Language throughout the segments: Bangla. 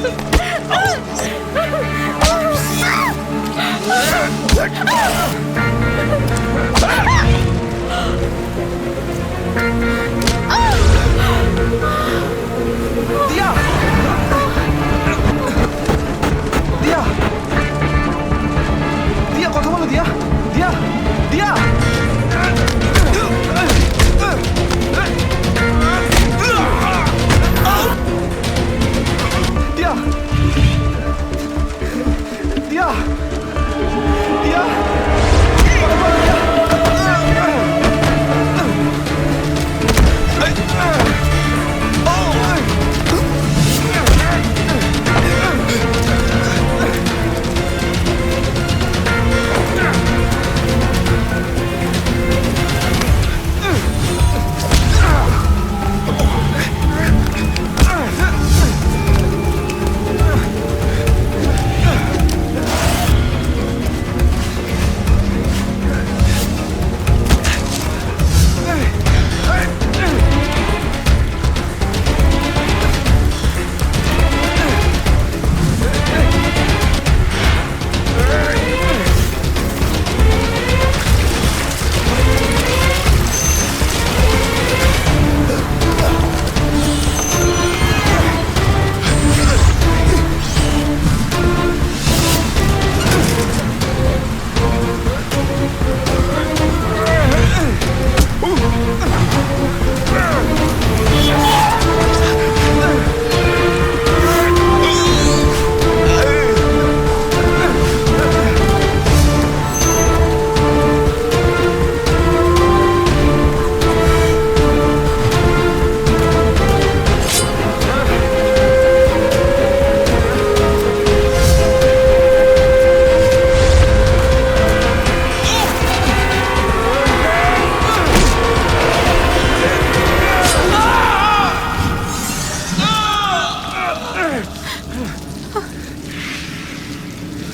দিয়া, দিয়া, দিয়া, কথা বলো দিয়া, দিয়া, দিয়া। দিয়া, দিয়া, দিয়া, কথা বলো দিয়া।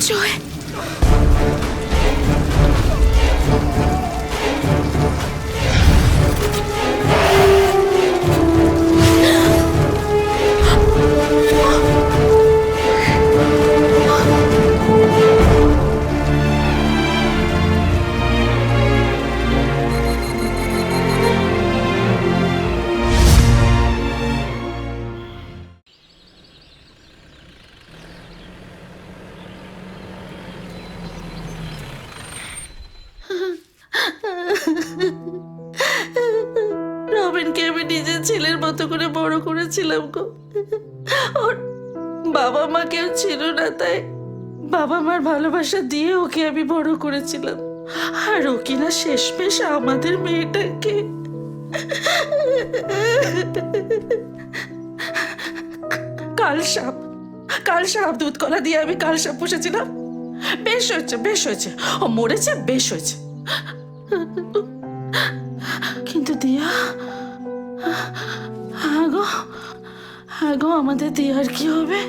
জয়, রবিনকে আমি নিজের ছেলের মতো করে বড় করেছিলাম গো। ওর বাবা মা কেউ ছিল না, তাই বাবা মার ভালোবাসা দিয়ে ওকে আমি বড় করেছিলাম। আর ও কিনা শেষমেশ আমাদের মেয়েটাকে। কাল সাপ দুধ কলা দিয়ে আমি কাল সাপ পুষেছিলাম। বেশ হয়েছে, বেশ হয়েছে, ও মরেছে, বেশ হয়েছে। কিন্তু দিয়া, হ্যাঁ গো, আমাদের দিয়ার কি হবে?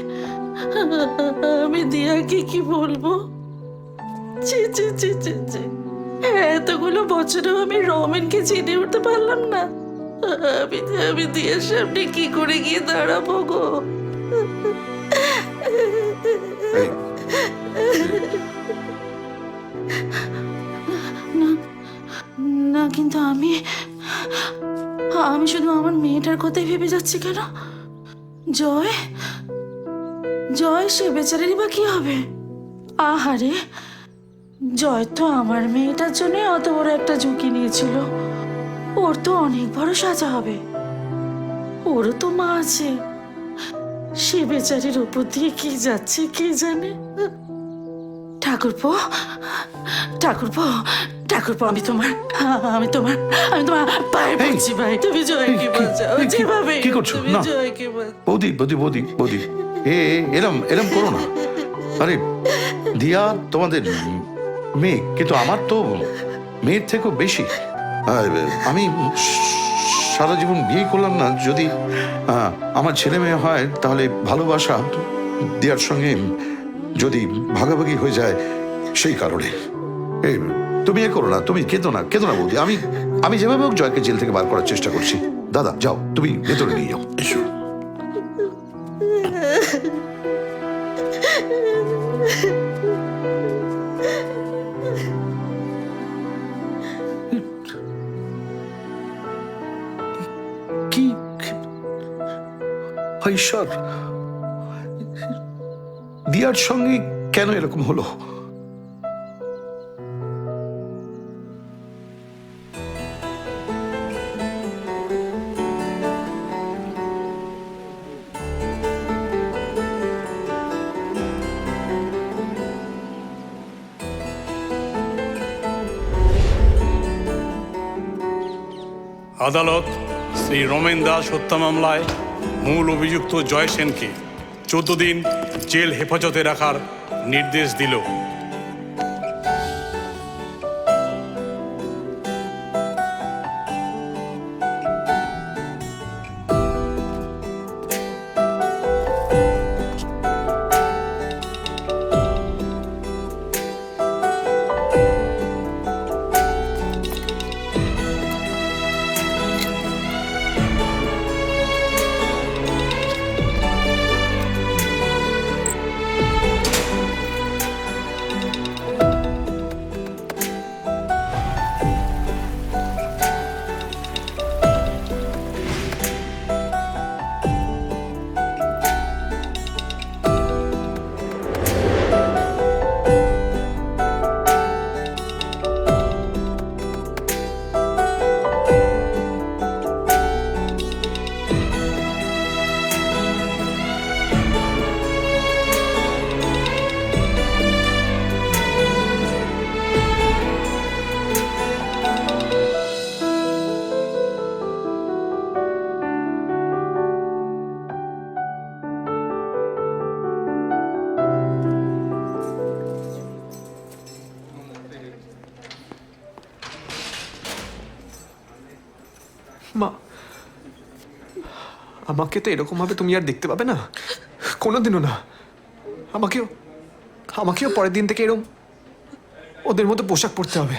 আমি দিয়াকে কি বলবো? ছি ছি ছি ছি ছি, এতগুলো বছরেও আমি রমেনকে চিনে উঠতে পারলাম না। আমি দিয়ার সামনে কি করে গিয়ে দাঁড়াবো গো? না, কিন্তু আমি শুধু আমার মেয়েটার কথাই ভেবে যাচ্ছি কেন? জয় সে বেচারেরই বা কি হবে? আহারে, জয় তো আমার মেয়েটার জন্য অত বড় একটা ঝুঁকি নিয়েছিল। ওর তো অনেক বড় সাজা হবে। ওরও তো মা আছে। সে বেচারির উপর দিয়ে কি যাচ্ছে কে জানে। ঠাকুরপো, আমি তোমার পায়ে পড়ছি ভাই, তুমি জয়কে বাঁচাও যেভাবে। কি করছো? না বৌদি, এরম করো না। আরে দিয়া তোমাদের মেয়ে, কিন্তু আমার তো মেয়ের থেকেও বেশি। আমি সারা জীবন বিয়ে করলাম না, যদি আমার ছেলে মেয়ে হয় তাহলে ভালোবাসা দিয়ার সঙ্গে যদি ভাগাভাগি হয়ে যায়, সেই কারণে। তুমি এ করো না, তুমি কেঁদো না বৌদি। আমি যেভাবে হোক জয়কে জেল থেকে বার করার চেষ্টা করছি। দাদা যাও, তুমি ভেতরে নিয়ে যাও। এসো। ঈশ্বর, দিয়ার সঙ্গে কেন এরকম হলো? আদালত শ্রী রমেন দাস হত্যা মামলায় মূল অভিযুক্ত জয় সেনকে 14 দিন জেল হেফাজতে রাখার নির্দেশ দিল। মা, আমাকে তো এরকম ভাবে তুমি আর দেখতে পাবে না, কোনোদিনও না। আমাকেও পরের দিন থেকে এরকম ওদের মতো পোশাক পরতে হবে।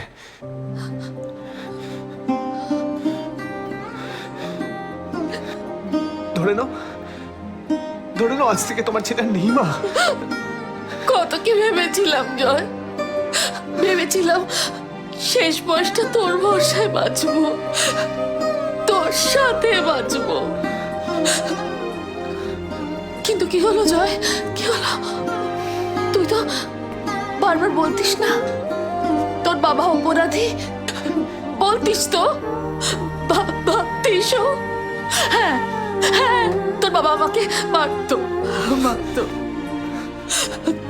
ধরে নাও আজ থেকে তোমার ছেলে আর নেই। মা, কত কি ভেবেছিলাম জয়, ভেবেছিলাম শেষ বয়সটা তোর ভরসায় বাঁচবো, তোর সাথে বাঁচবো। কিন্তু কি হলো জয়, কি হলো? তুই তো বারবার বলতিস না তোর বাবা অপরাধী, বলতিস তো, ভাবতিস? হ্যাঁ হ্যাঁ, তোর বাবা আমাকে মারতো,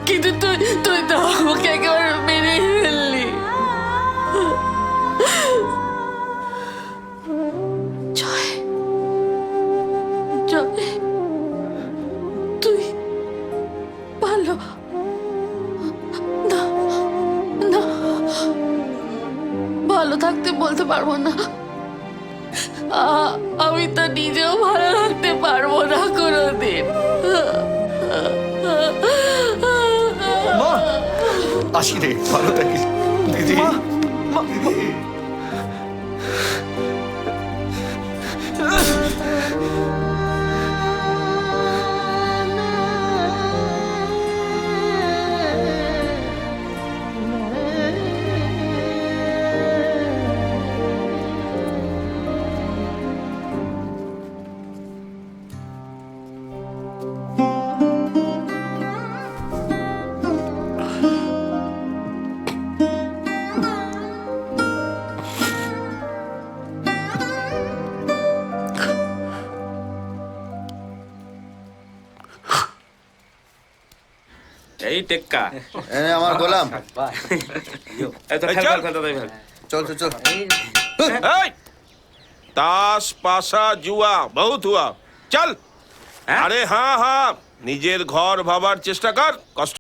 কিন্তু তুই তো আমাকে একেবারে মেরে ফেললি। জয়, তুই ভালো না, না, ভালো থাকতে বলতে পারবো না। আমি তো নিজেও ভালো থাকতে পারবো না কোনোদিন। মা, আসি রে, ভালো থাকিস দিদি। মা, মা, মা। এই টেক্কা আমার গোলাম, चल चल चल ताश पाशा जुआ बहुत हुआ, चल। अरे हाँ हाँ, निजेर घर भाबार चेष्टा कर, कष्ट